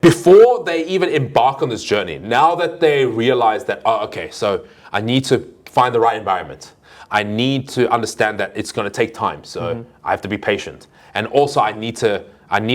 before they even embark on this journey, now that they realize that, oh, okay, so I need to find the right environment. I need to understand that it's going to take time, so I have to be patient. And also I need to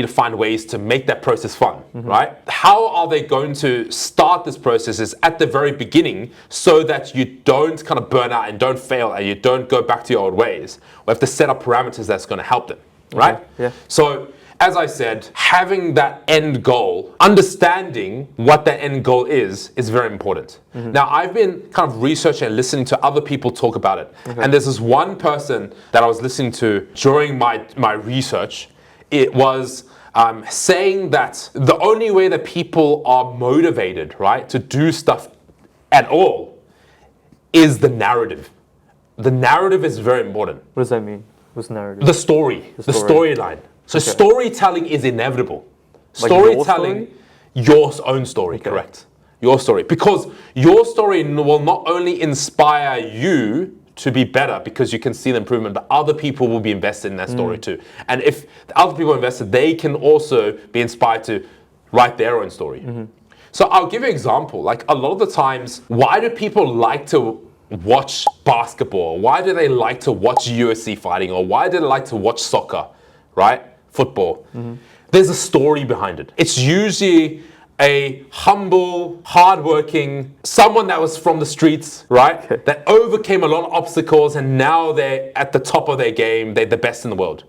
find ways to make that process fun, right? How are they going to start this process is at the very beginning so that you don't kind of burn out and don't fail and you don't go back to your old ways. We have to set up parameters that's going to help them, right? Yeah. So as I said, having that end goal, understanding what that end goal is very important. Now, I've been kind of researching and listening to other people talk about it. And there's this one person that I was listening to during my research. It was saying that the only way that people are motivated, right, to do stuff at all is the narrative. The narrative is very important. What does that mean? What's narrative? The storyline. So storytelling is inevitable. Like Storytelling, your own story, correct. Your story. Because your story will not only inspire you to be better because you can see the improvement, but other people will be invested in that story too. And if the other people are invested, they can also be inspired to write their own story. So I'll give you an example. Like a lot of the times, why do people like to watch basketball? Why do they like to watch UFC fighting? Or why do they like to watch soccer, right? Football. There's a story behind it. It's usually a humble, hardworking, someone that was from the streets, right? That overcame a lot of obstacles and now they're at the top of their game. They're the best in the world.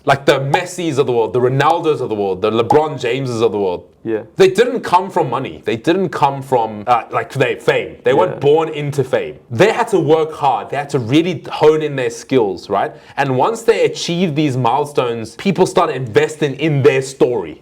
Like the Messis of the world, the Ronaldos of the world, the LeBron Jameses of the world. Yeah. They didn't come from money. They didn't come from fame. They weren't born into fame. They had to work hard. They had to really hone in their skills, right? And once they achieved these milestones, people started investing in their story.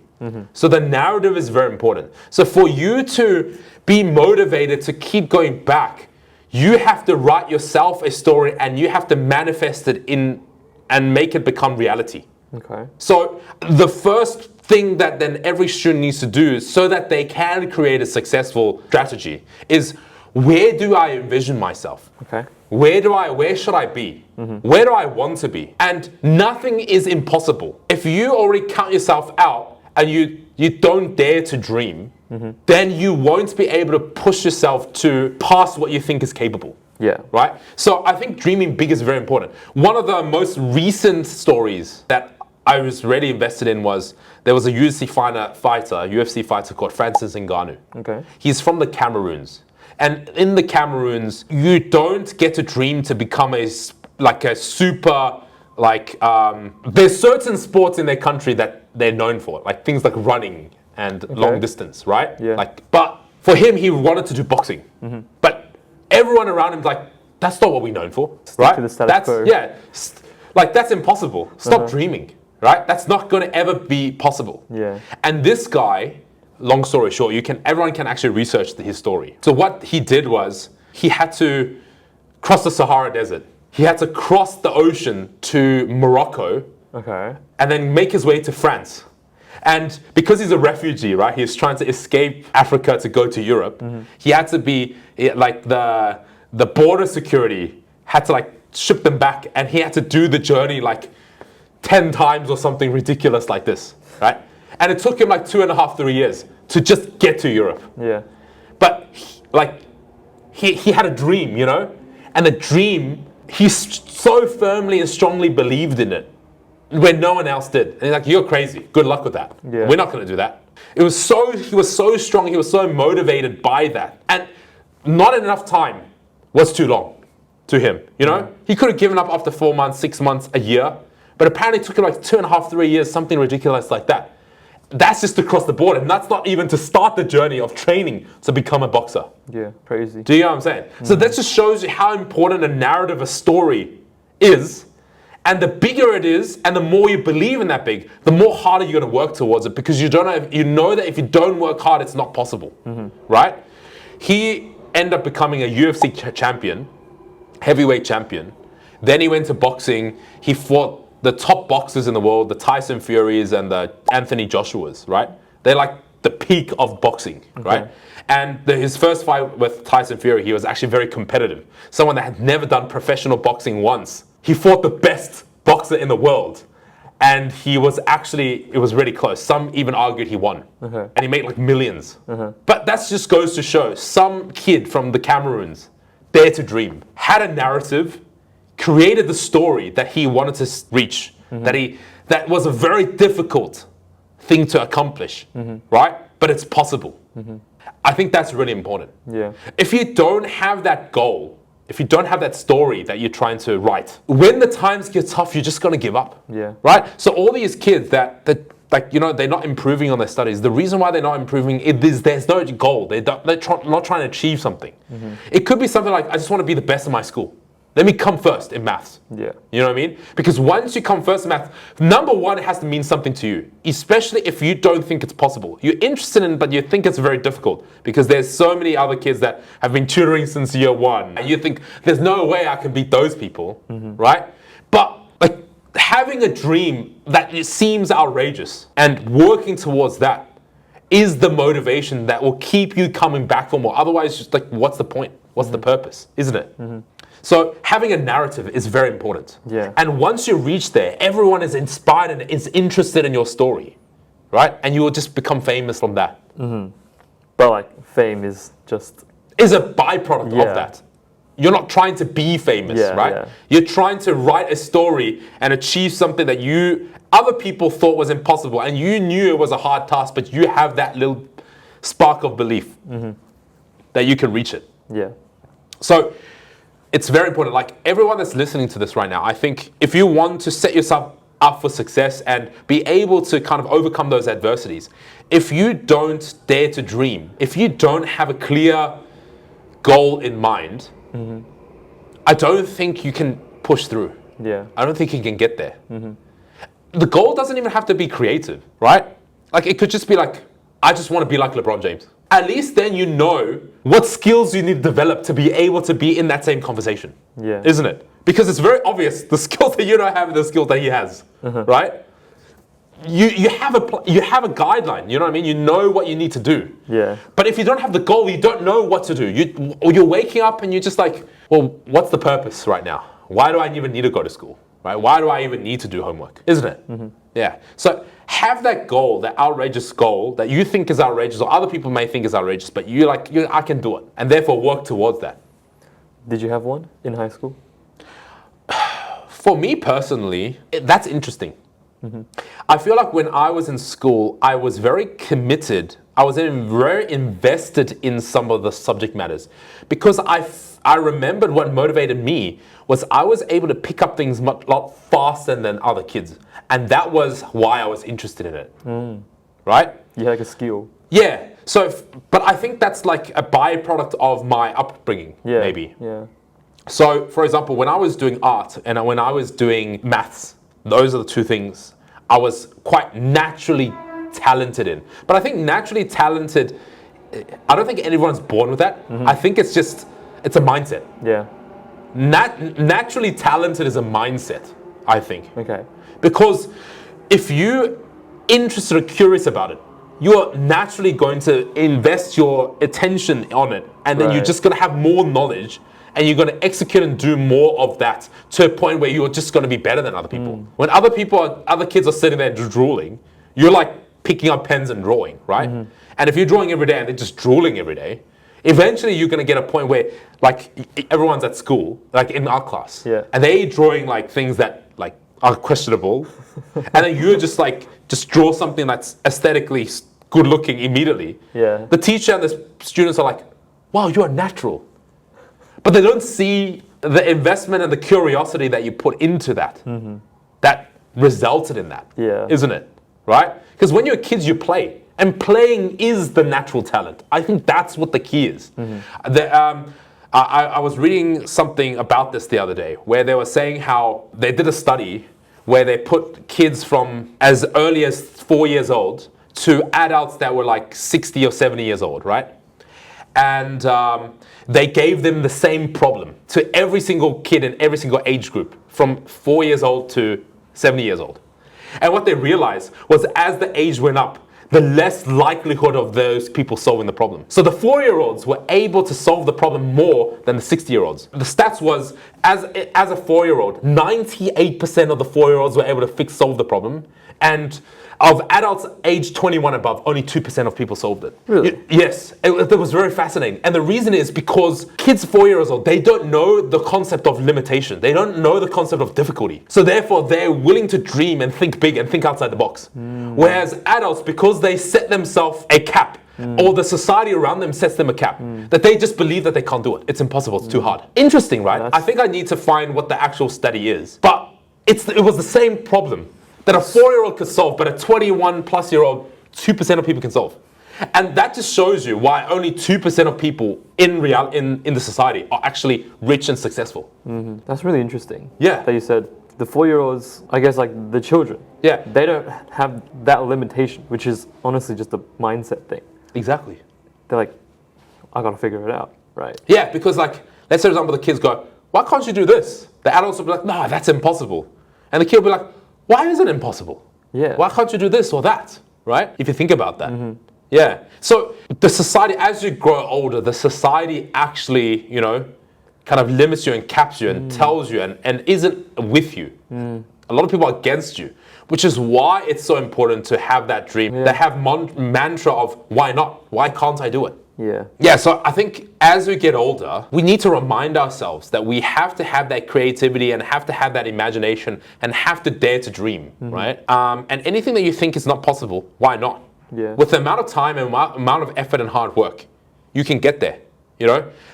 So the narrative is very important. So for you to be motivated to keep going back, you have to write yourself a story and you have to manifest it in and make it become reality. Okay. So the first thing that then every student needs to do so that they can create a successful strategy is, where do I envision myself? Okay. Where should I be? Where do I want to be? And nothing is impossible. If you already count yourself out and you don't dare to dream, then you won't be able to push yourself to past what you think is capable. Yeah. Right? So I think dreaming big is very important. One of the most recent stories that I was really invested in was, there was a UFC fighter called Francis Ngannou. Okay. He's from the Cameroons. And in the Cameroons, you don't get to dream to become a super, there's certain sports in their country that they're known for, like things like running and long distance, right? Yeah. But for him, he wanted to do boxing. But everyone around him's like, that's not what we're known for, right? To the status quo. That's impossible. Stop dreaming, right? That's not going to ever be possible. Yeah. And this guy, long story short, everyone can actually research his story. So what he did was, he had to cross the Sahara Desert. He had to cross the ocean to Morocco. Okay. And then make his way to France. And because he's a refugee, right, he's trying to escape Africa to go to Europe, he had to be, the border security had to ship them back, and he had to do the journey 10 times or something ridiculous like this, right? And it took him 2.5, 3 years to just get to Europe. Yeah. But he had a dream, you know? And the dream, he so firmly and strongly believed in it, when no one else did. And he's like, you're crazy. Good luck with that. Yeah. We're not going to do that. He was so strong. He was so motivated by that. And not enough time was too long to him. You know, he could have given up after 4 months, 6 months, a year. But apparently it took him 2.5, 3 years, something ridiculous like that. That's just to cross the border. And that's not even to start the journey of training to become a boxer. Yeah, crazy. Do you know what I'm saying? So that just shows you how important a narrative, a story is. And the bigger it is, and the more you believe in that big, the more harder you're going to work towards it, because you know that if you don't work hard, it's not possible, right? He ended up becoming a UFC champion, heavyweight champion. Then he went to boxing. He fought the top boxers in the world, the Tyson Furys and the Anthony Joshuas, right? They're the peak of boxing, right? And his first fight with Tyson Fury, he was actually very competitive. Someone that had never done professional boxing once. He fought the best boxer in the world. And he was actually, it was really close. Some even argued he won. Okay. And he made like millions. But that just goes to show some kid from the Cameroons, dare to dream, had a narrative, created the story that he wanted to reach, that was a very difficult thing to accomplish, right? But it's possible. I think that's really important. Yeah. If you don't have that goal, if you don't have that story that you're trying to write, when the times get tough, you're just going to give up. Yeah. Right? So all these kids that like, you know, they're not improving on their studies. The reason why they're not improving is there's no goal. They're not trying to achieve something. It could be something like, I just want to be the best in my school. Let me come first in maths. Yeah. You know what I mean? Because once you come first in maths, number one, it has to mean something to you, especially if you don't think it's possible. You're interested in it, but you think it's very difficult because there's so many other kids that have been tutoring since year one. And you think, there's no way I can beat those people, right? But like having a dream that seems outrageous and working towards that is the motivation that will keep you coming back for more. Otherwise, just like, what's the point? What's the purpose? Isn't it? So having a narrative is very important. Yeah. And once you reach there, everyone is inspired and is interested in your story, right? And you will just become famous from that. But like fame is just... Is a byproduct of that. You're not trying to be famous, right? Yeah. You're trying to write a story and achieve something that other people thought was impossible, and you knew it was a hard task, but you have that little spark of belief that you can reach it. Yeah. So it's very important. Like everyone that's listening to this right now, I think if you want to set yourself up for success and be able to kind of overcome those adversities, if you don't dare to dream, if you don't have a clear goal in mind, I don't think you can push through. Yeah. I don't think you can get there. The goal doesn't even have to be creative, right? Like it could just be like, I just want to be like LeBron James. At least then you know what skills you need to develop to be able to be in that same conversation. Yeah. Isn't it? Because it's very obvious the skills that you don't have are the skills that he has, right? You have a guideline, you know what I mean? You know what you need to do. Yeah. But if you don't have the goal, you don't know what to do. You're waking up and you're just like, well, what's the purpose right now? Why do I even need to go to school? Right? Why do I even need to do homework? Isn't it? Yeah. So have that goal, that outrageous goal that you think is outrageous or other people may think is outrageous, but you're like, I can do it. And therefore work towards that. Did you have one in high school? For me personally, that's interesting. I feel like when I was in school, I was very committed. I was very invested in some of the subject matters because I remembered what motivated me was I was able to pick up things a lot faster than other kids. And that was why I was interested in it, right? You had like a skill. Yeah. So, but I think that's like a byproduct of my upbringing, maybe. Yeah. So, for example, when I was doing art and when I was doing maths, those are the two things I was quite naturally talented in. But I think naturally talented, I don't think anyone's born with that. I think it's a mindset. Yeah. Naturally talented is a mindset, I think. Okay. Because if you're interested or curious about it, you're naturally going to invest your attention on it, and then you're just going to have more knowledge, and you're going to execute and do more of that to a point where you're just going to be better than other people. When other kids are sitting there drooling, you're like picking up pens and drawing, right? And if you're drawing every day and they're just drooling every day, eventually you're going to get a point where like everyone's at school, like in our class, and they're drawing like things that like are questionable, and then you're just draw something that's aesthetically good looking immediately. Yeah. The teacher and the students are like, wow, you are natural. But they don't see the investment and the curiosity that you put into that, that resulted in that, isn't it? Right? Because when you're kids, you play. And playing is the natural talent. I think that's what the key is. I was reading something about this the other day where they were saying how they did a study where they put kids from as early as 4 years old to adults that were like 60 or 70 years old, right? And they gave them the same problem to every single kid in every single age group from 4 years old to 70 years old. And what they realized was as the age went up, the less likelihood of those people solving the problem. So the 4-year-olds were able to solve the problem more than the 60-year-olds. The stats was, as a 4-year-old, 98% of the 4-year-olds were able to solve the problem, and of adults aged 21 above, only 2% of people solved it. Really? Yes, it was very fascinating. And the reason is because kids 4 years old, they don't know the concept of limitation. They don't know the concept of difficulty. So therefore, they're willing to dream and think big and think outside the box. Whereas adults, because they set themselves a cap, or the society around them sets them a cap, that they just believe that they can't do it. It's impossible, it's too hard. Interesting, right? I think I need to find what the actual study is. But it was the same problem that a 4-year-old could solve, but a 21-plus-year-old, 2% of people can solve. And that just shows you why only 2% of people in the society are actually rich and successful. That's really interesting. Yeah. That you said the 4-year-olds, I guess like the children, Yeah. they don't have that limitation, which is honestly just a mindset thing. Exactly. They're like, I gotta figure it out, right? Yeah, because like, let's say for example, the kids go, why can't you do this? The adults will be like, no, that's impossible. And the kid will be like, why is it impossible? Yeah. Why can't you do this or that, right? If you think about that. Yeah. So the society, as you grow older, the society actually, kind of limits you and caps you and tells you and isn't with you. A lot of people are against you, which is why it's so important to have that dream, that have mantra of why not? Why can't I do it? Yeah. Yeah, so I think as we get older, we need to remind ourselves that we have to have that creativity and have to have that imagination and have to dare to dream, right? And anything that you think is not possible, why not? Yeah. With the amount of time and amount of effort and hard work, you can get there,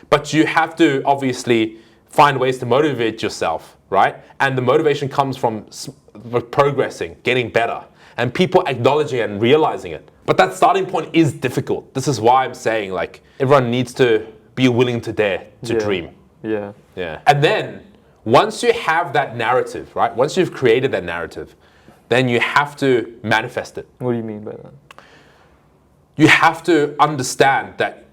But you have to obviously find ways to motivate yourself, right? And the motivation comes from progressing, getting better, and people acknowledging and realizing it. But that starting point is difficult. This is why I'm saying, like, everyone needs to be willing to dare to dream. Yeah. Yeah. And then once you have that narrative, right? Once you've created that narrative, then you have to manifest it. What do you mean by that? You have to understand that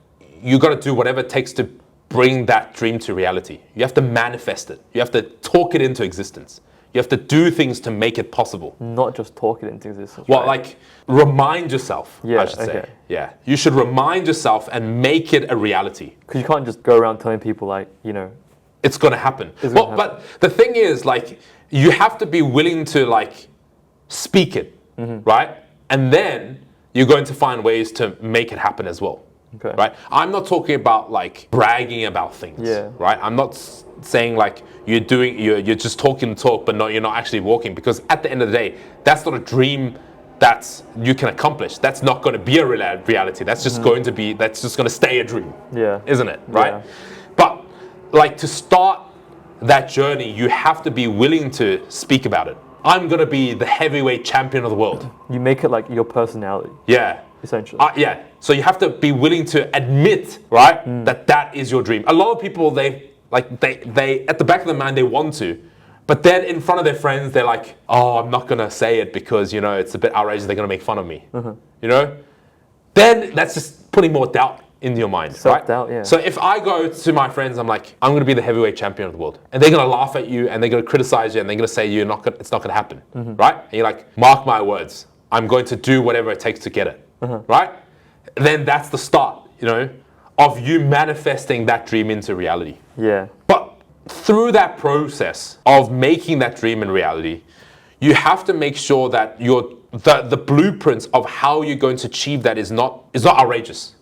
you got to do whatever it takes to bring that dream to reality. You have to manifest it. You have to talk it into existence. You have to do things to make it possible. Not just talk it into existence. Well, right? like, remind yourself, Yeah, I should say. okay. Yeah. You should remind yourself and make it a reality. Because you can't just go around telling people like, It's going to happen. It's gonna happen. But the thing is, like, you have to be willing to, like, speak it, right? And then you're going to find ways to make it happen as well. Okay. Right? I'm not talking about like bragging about things. Yeah. Right? I'm not saying like you're just talking the talk, but you're not actually walking, because at the end of the day, that's not a dream that you can accomplish. That's not going to be a reality. That's just going to stay a dream. Yeah. Isn't it? Right? Yeah. But like, to start that journey, you have to be willing to speak about it. I'm going to be the heavyweight champion of the world. You make it like your personality, Yeah. essentially. Yeah. So you have to be willing to admit, right, that is your dream. A lot of people, they at the back of their mind, they want to, but then in front of their friends, they're like, oh, I'm not going to say it because, it's a bit outrageous. They're going to make fun of me. Then that's just putting more doubt in your mind, Self-doubt, right? yeah. So if I go to my friends, I'm like, I'm going to be the heavyweight champion of the world, and they're going to laugh at you, and they're going to criticize you, and they're going to say it's not going to happen, right? And you're like, mark my words, I'm going to do whatever it takes to get it, right? Then that's the start, of you manifesting that dream into reality. Yeah. But through that process of making that dream in reality, you have to make sure that the blueprints of how you're going to achieve that is not outrageous,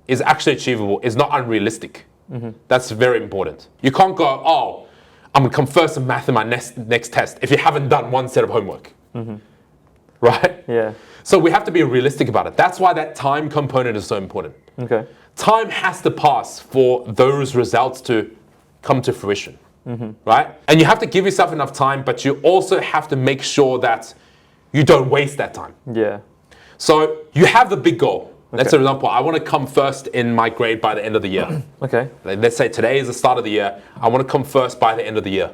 is actually achievable, is not unrealistic. That's very important. You can't go, oh, I'm going to come first in math in my next test if you haven't done one set of homework. Right? Yeah. So we have to be realistic about it. That's why that time component is so important. Okay. Time has to pass for those results to come to fruition, right? And you have to give yourself enough time, but you also have to make sure that you don't waste that time. Yeah. So you have the big goal. Let's say, for example, I want to come first in my grade by the end of the year. Okay. Let's say today is the start of the year. I want to come first by the end of the year.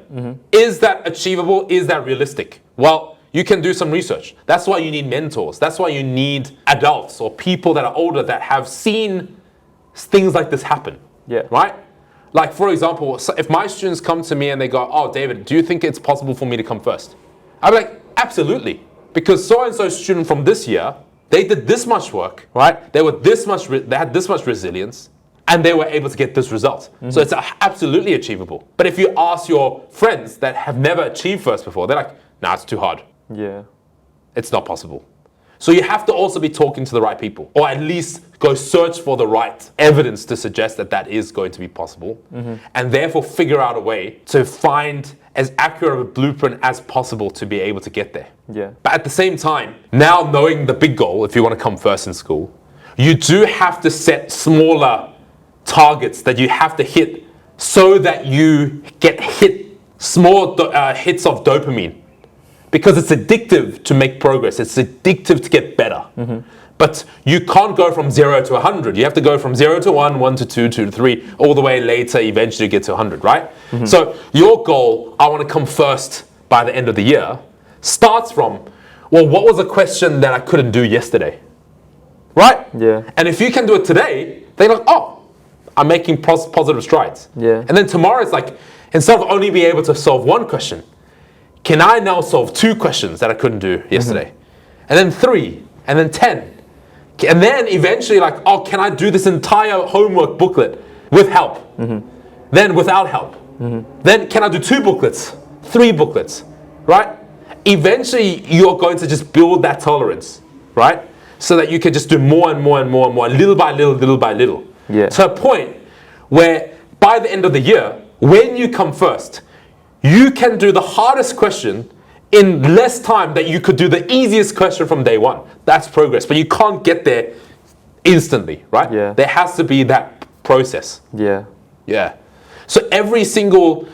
Is that achievable? Is that realistic? Well, you can do some research. That's why you need mentors. That's why you need adults or people that are older that have seen things like this happen. Yeah. Right? Like, for example, so if my students come to me and they go, oh, David, do you think it's possible for me to come first? I'm like, absolutely. Because so-and-so student from this year They did this much work, right? They had this much resilience, and they were able to get this result. So it's absolutely achievable. But if you ask your friends that have never achieved first before, they're like, nah, it's too hard. Yeah. It's not possible. So you have to also be talking to the right people, or at least go search for the right evidence to suggest that that is going to be possible, and therefore figure out a way to find as accurate a blueprint as possible to be able to get there. Yeah. But at the same time, now knowing the big goal, if you want to come first in school, you do have to set smaller targets that you have to hit so that you get small hits of dopamine. Because it's addictive to make progress. It's addictive to get better. But you can't go from 0 to 100. You have to go from 0 to 1, 1 to 2, 2 to 3, all the way later, eventually get to 100, right? So your goal, I want to come first by the end of the year, starts from, well, what was a question that I couldn't do yesterday? Right? Yeah. And if you can do it today, they're like, oh, I'm making positive strides. Yeah. And then tomorrow it's like, instead of only being able to solve one question, can I now solve 2 questions that I couldn't do yesterday? And then 3, and then 10. And then eventually like, oh, can I do this entire homework booklet with help? Then without help. Then can I do 2 booklets, 3 booklets, right? Eventually you're going to just build that tolerance, right? So that you can just do more and more and more and more, little by little, little by little. Yeah. To a point where by the end of the year, when you come first, you can do the hardest question in less time that you could do the easiest question from day one. That's progress, but you can't get there instantly, right? Yeah. There has to be that process. Yeah. Yeah. So every single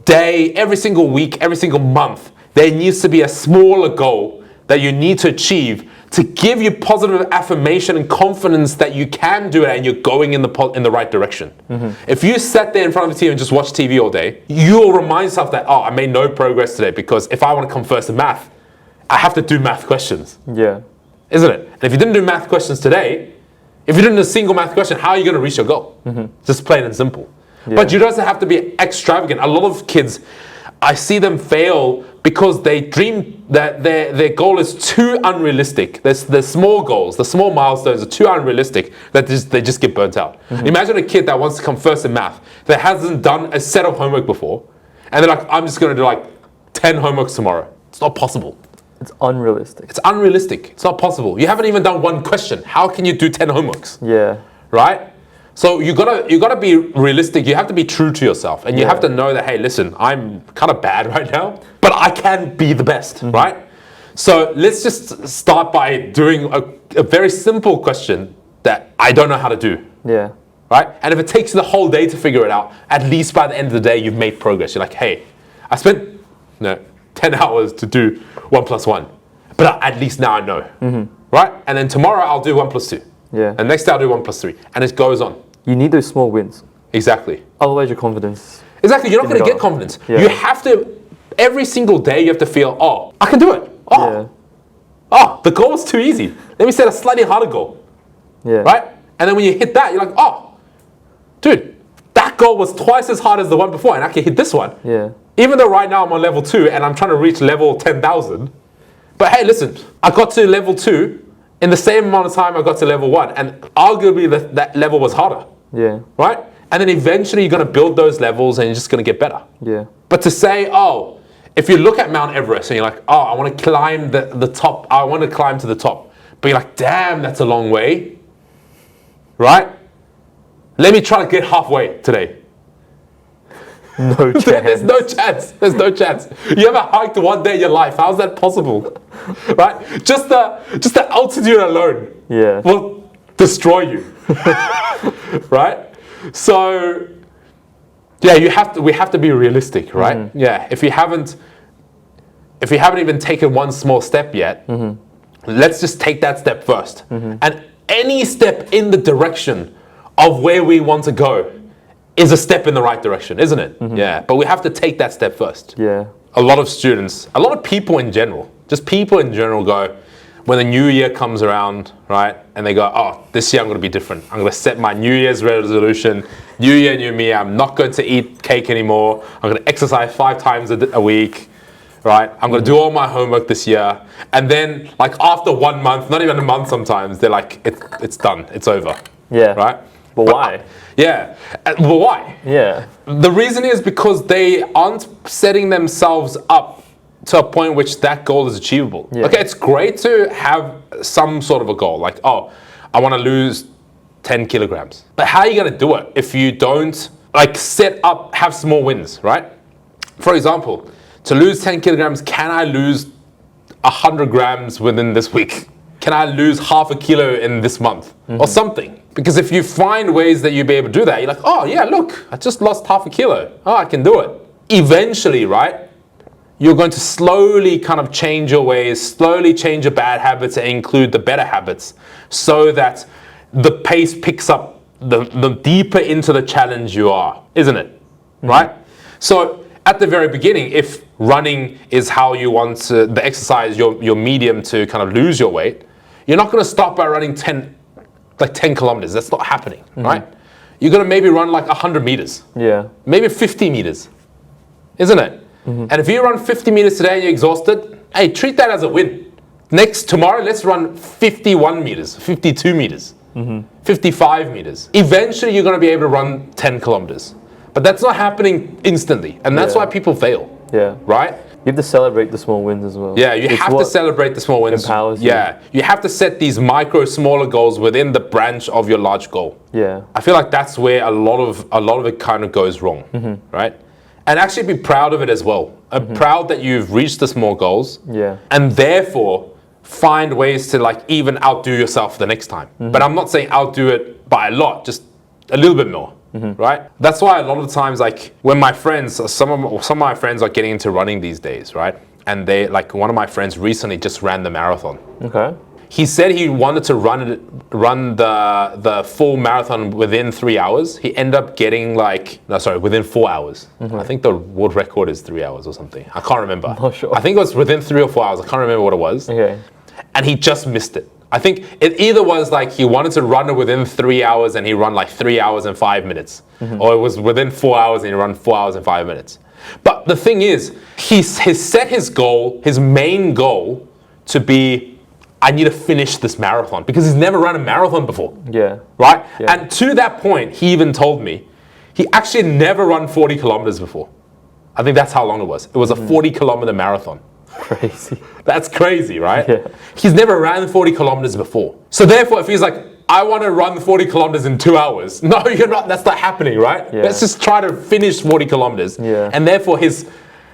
day, every single week, every single month, there needs to be a smaller goal that you need to achieve to give you positive affirmation and confidence that you can do it and you're going in the right direction. If you sat there in front of the TV and just watch TV all day, you'll remind yourself that, oh, I made no progress today because if I want to come first in math, I have to do math questions. Yeah. Isn't it? And if you didn't do math questions today, if you didn't do a single math question, how are you going to reach your goal? Just plain and simple. Yeah. But you don't have to be extravagant. A lot of kids, I see them fail because they dream that their goal is too unrealistic. The small goals, the small milestones are too unrealistic that they just get burnt out. Imagine a kid that wants to come first in math, that hasn't done a set of homework before, and they're like, I'm just going to do like 10 homeworks tomorrow. It's not possible. It's unrealistic. It's unrealistic. It's not possible. You haven't even done one question. How can you do 10 homeworks? Yeah. Right? So you gotta be realistic. You have to be true to yourself, and you have to know that, hey, listen, I'm kind of bad right now, but I can be the best, right? So let's just start by doing a very simple question that I don't know how to do, Yeah. right? And if it takes you the whole day to figure it out, at least by the end of the day, you've made progress. You're like, hey, I spent 10 hours to do 1 + 1, but at least now I know, right? And then tomorrow I'll do 1 + 2. Yeah. And next day I'll do 1 + 3, and it goes on. You need those small wins. Exactly. Otherwise, your confidence. Exactly. You're not going to go. get confidence. Yeah. You have to, every single day, you have to feel, oh, I can do it. Oh, the goal is too easy. Let me set a slightly harder goal. Yeah. Right? And then when you hit that, you're like, oh, dude, that goal was twice as hard as the one before, and I can hit this one. Yeah. Even though right now I'm on level 2 and I'm trying to reach level 10,000. But hey, listen, I got to level 2 in the same amount of time I got to level 1, and arguably that level was harder. Yeah. Right? And then eventually you're going to build those levels and you're just going to get better. Yeah. But to say, oh, if you look at Mount Everest and you're like, oh, I want to climb the top, I want to climb to the top. But you're like, damn, that's a long way. Right? Let me try to get halfway today. No chance. There's no chance. There's no chance. You ever hiked one day in your life? How's that possible? Right? Just the altitude alone will destroy you. Right? So yeah, we have to be realistic, right? Yeah. If you haven't even taken one small step yet, let's just take that step first. And any step in the direction of where we want to go is a step in the right direction, isn't it? Yeah. But we have to take that step first. Yeah. A lot of students, a lot of people in general, just people in general go, when the new year comes around, right? And they go, oh, this year I'm going to be different. I'm going to set my New Year's resolution. New year, new me. I'm not going to eat cake anymore. I'm going to exercise 5 times a week, right? I'm going to do all my homework this year. And then like after 1 month, not even a month sometimes, they're like, it's done, it's over. Yeah. Right? But why? Yeah. But why? Yeah. The reason is because they aren't setting themselves up to a point which that goal is achievable. Yeah. Okay, it's great to have some sort of a goal, like, oh, I want to lose 10 kilograms. But how are you going to do it if you don't like have small wins, right? For example, to lose 10 kilograms, can I lose 100 grams within this week? Can I lose half a kilo in this month or something? Because if you find ways that you'll be able to do that, you're like, oh yeah, look, I just lost half a kilo. Oh, I can do it. Eventually, right? You're going to slowly kind of change your ways, slowly change your bad habits and include the better habits so that the pace picks up the deeper into the challenge you are, isn't it? Right? So at the very beginning, if running is how you want the exercise, your medium to kind of lose your weight, you're not going to start by running 10 kilometers. That's not happening, right? You're going to maybe run like 100 meters. Yeah. Maybe 50 meters, isn't it? And if you run 50 meters today and you're exhausted, hey, treat that as a win. Tomorrow, let's run 51 meters, 52 meters, 55 meters. Eventually, you're going to be able to run 10 kilometers. But that's not happening instantly. And that's why people fail. Yeah. Right? You have to celebrate the small wins as well. Yeah, you have to celebrate the small wins. Empowers you. Yeah. You have to set these smaller goals within the branch of your large goal. Yeah. I feel like that's where a lot of it kind of goes wrong. Right? And actually be proud of it as well. Proud that you've reached the small goals. Yeah. And therefore find ways to like even outdo yourself the next time. But I'm not saying outdo it by a lot, just a little bit more. Right? That's why a lot of the times, like when my friends, some of my friends are getting into running these days, right? And they, like one of my friends recently just ran the marathon. Okay. He said he wanted to run the full marathon within 3 hours. He ended up getting within 4 hours. I think the world record is 3 hours or something. I can't remember. Not sure. I think it was within 3 or 4 hours. I can't remember what it was. Okay. And he just missed it. I think it either was like he wanted to run it within 3 hours and he run like 3 hours and 5 minutes. Or it was within 4 hours and he run 4 hours and 5 minutes. But the thing is, he set his goal, his main goal, to be, I need to finish this marathon, because he's never run a marathon before. Yeah. Right? Yeah. And to that point, he even told me he actually never run 40 kilometers before. I think that's how long it was. It was a 40-kilometer marathon. Crazy. That's crazy, right? Yeah. He's never ran 40 kilometers before. So therefore, if he's like, I want to run 40 kilometers in 2 hours. No, you're not. That's not happening, right? Yeah. Let's just try to finish 40 kilometers. Yeah. And therefore,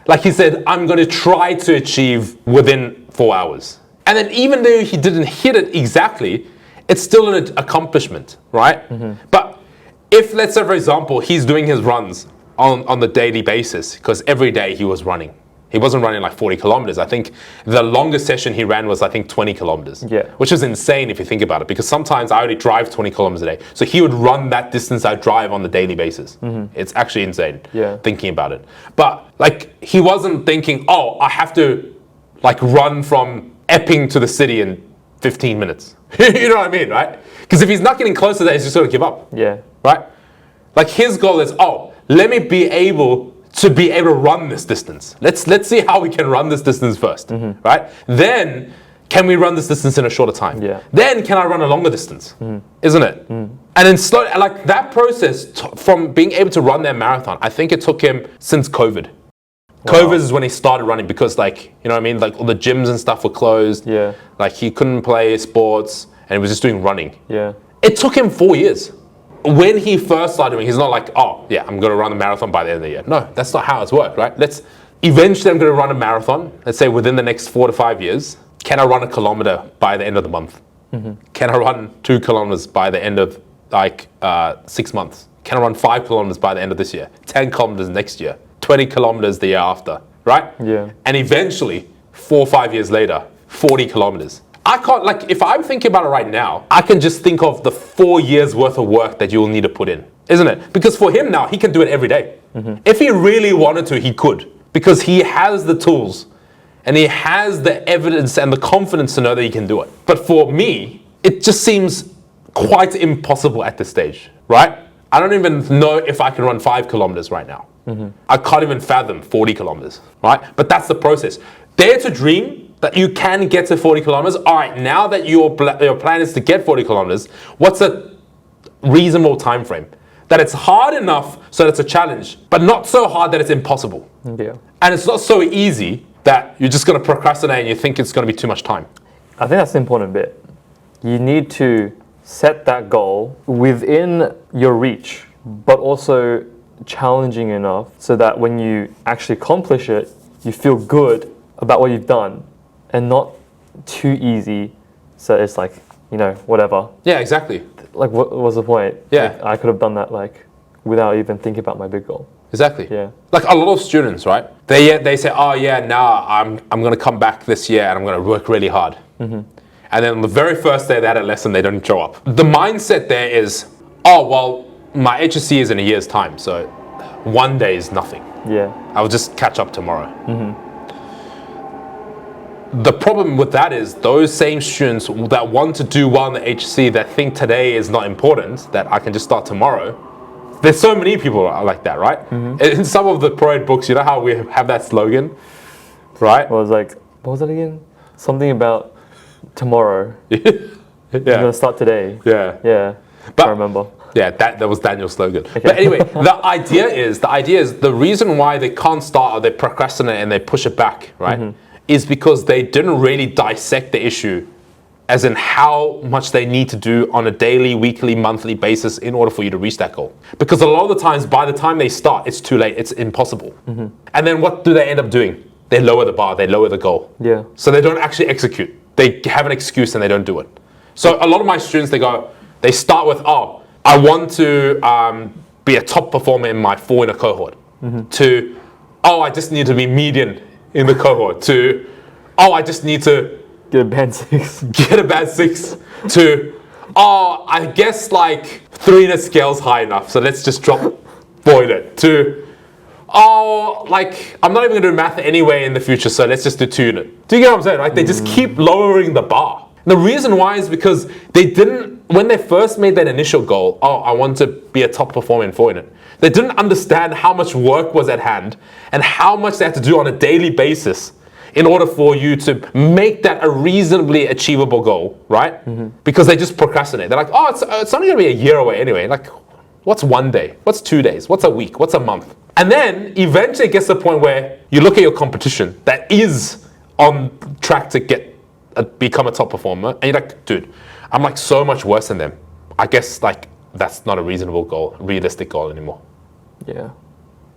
like he said, I'm going to try to achieve within 4 hours. And then even though he didn't hit it exactly, it's still an accomplishment, right? But if, let's say, for example, he's doing his runs on the daily basis, because every day he was running. He wasn't running like 40 kilometers. I think the longest session he ran was, 20 kilometers. Yeah. Which is insane if you think about it, because sometimes I only drive 20 kilometers a day. So he would run that distance I drive on the daily basis. It's actually insane thinking about it. But like, he wasn't thinking, oh, I have to like run from Epping to the city in 15 minutes. You know what I mean, right? Because if he's not getting close to that, he's just going to give up. Yeah. Right? Like his goal is, oh, let me be able to run this distance. Let's see how we can run this distance first, right? Then can we run this distance in a shorter time? Yeah. Then can I run a longer distance? Isn't it? And then slowly, like that process from being able to run their marathon, I think it took him since COVID. Wow. COVID is when he started running, because like, you know what I mean? Like all the gyms and stuff were closed. Yeah. Like he couldn't play sports and he was just doing running. Yeah. It took him 4 years. When he first started doing, he's not like, oh yeah, I'm going to run the marathon by the end of the year. No, that's not how it's worked, right? Eventually I'm going to run a marathon. Let's say within the next 4 to 5 years. Can I run a kilometer by the end of the month? Can I run 2 kilometers by the end of 6 months? Can I run 5 kilometers by the end of this year? 10 kilometers next year? 20 kilometers the year after, right? Yeah. And eventually, 4 or 5 years later, 40 kilometers. I can't, like, if I'm thinking about it right now, I can just think of the 4 years worth of work that you'll need to put in, isn't it? Because for him now, he can do it every day. If he really wanted to, he could, because he has the tools and he has the evidence and the confidence to know that he can do it. But for me, it just seems quite impossible at this stage, right? I don't even know if I can run 5 kilometers right now. I can't even fathom 40 kilometers, right? But that's the process. Dare to dream that you can get to 40 kilometers. All right, now that your plan is to get 40 kilometers, what's a reasonable time frame? That it's hard enough so that it's a challenge, but not so hard that it's impossible. Yeah. And it's not so easy that you're just going to procrastinate and you think it's going to be too much time. I think that's the important bit. You need to set that goal within your reach, but also challenging enough so that when you actually accomplish it, you feel good about what you've done and not too easy. So it's like, whatever. Yeah, exactly. Like, what was the point? Yeah. Like, I could have done that without even thinking about my big goal. Exactly. Yeah. Like a lot of students, right? They say, oh yeah, now I'm going to come back this year and I'm going to work really hard. And then on the very first day they had a lesson, they don't show up. The mindset there is, oh, well, my HSC is in a year's time, so one day is nothing. Yeah. I'll just catch up tomorrow. The problem with that is those same students that want to do well in the HSC that think today is not important, that I can just start tomorrow. There's so many people like that, right? In some of the pro-ed books, you know how we have that slogan, right? Well, what was it again? Something about tomorrow. Yeah. You're gonna start today. Yeah. Yeah. But- I remember. Yeah, that was Daniel's slogan. Okay. But anyway, the idea is the reason why they can't start or they procrastinate and they push it back, right? Is because they didn't really dissect the issue as in how much they need to do on a daily, weekly, monthly basis in order for you to reach that goal. Because a lot of the times, by the time they start, it's too late, it's impossible. And then what do they end up doing? They lower the bar, they lower the goal. Yeah. So they don't actually execute. They have an excuse and they don't do it. So a lot of my students, they start with, oh, I want to be a top performer in my 4 in a cohort. To, oh, I just need to be median in the cohort. To, oh, I just need to Get a band 6. get a band 6. To, oh, I guess 3 in a scale's high enough, so let's just drop 4 in it. To, oh, I'm not even gonna do math anyway in the future, so let's just do 2 in it. Do you get what I'm saying? Like, they just keep lowering the bar. The reason why is because they didn't, when they first made that initial goal, oh, I want to be a top performer in 4 in it, they didn't understand how much work was at hand and how much they had to do on a daily basis in order for you to make that a reasonably achievable goal, right? Because they just procrastinate. They're like, oh, it's only gonna be a year away anyway. Like, what's 1 day? What's 2 days? What's a week? What's a month? And then eventually it gets to the point where you look at your competition that is on track to become a top performer, and you're like, dude, I'm so much worse than them. I guess that's not a realistic goal anymore. Yeah.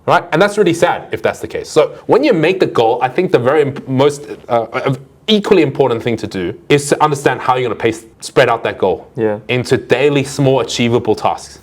Right? And that's really sad if that's the case. So when you make the goal, I think the very most equally important thing to do is to understand how you're going to spread out that goal into daily, small, achievable tasks.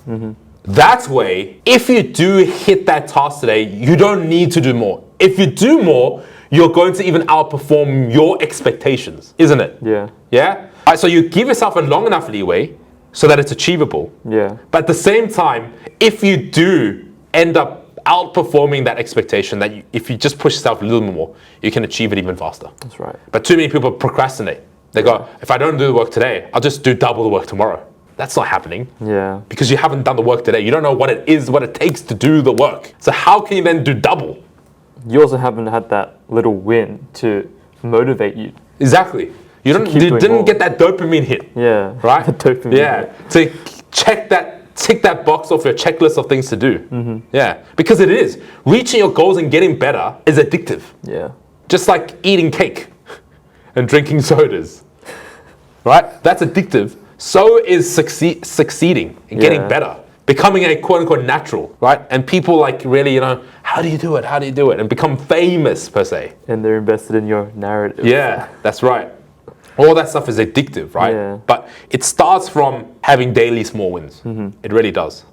That way, if you do hit that task today, you don't need to do more. If you do more, you're going to even outperform your expectations, isn't it? Yeah. Yeah? So you give yourself a long enough leeway so that it's achievable. Yeah. But at the same time, if you do end up outperforming that expectation, if you just push yourself a little more, you can achieve it even faster. That's right. But too many people procrastinate. They go, if I don't do the work today, I'll just do double the work tomorrow. That's not happening. Yeah. Because you haven't done the work today. You don't know what it takes to do the work. So how can you then do double? You also haven't had that little win to motivate you. Exactly. You didn't get that dopamine hit. Yeah. Right? The dopamine hit. To tick that box off your checklist of things to do. Yeah. Because it is. Reaching your goals and getting better is addictive. Yeah. Just like eating cake and drinking sodas. Right? That's addictive. So is succeeding and getting better. Becoming a quote unquote natural, right? And people really, how do you do it? How do you do it? And become famous per se. And they're invested in your narrative. Yeah, that's right. All that stuff is addictive, right? Yeah. But it starts from having daily small wins. It really does.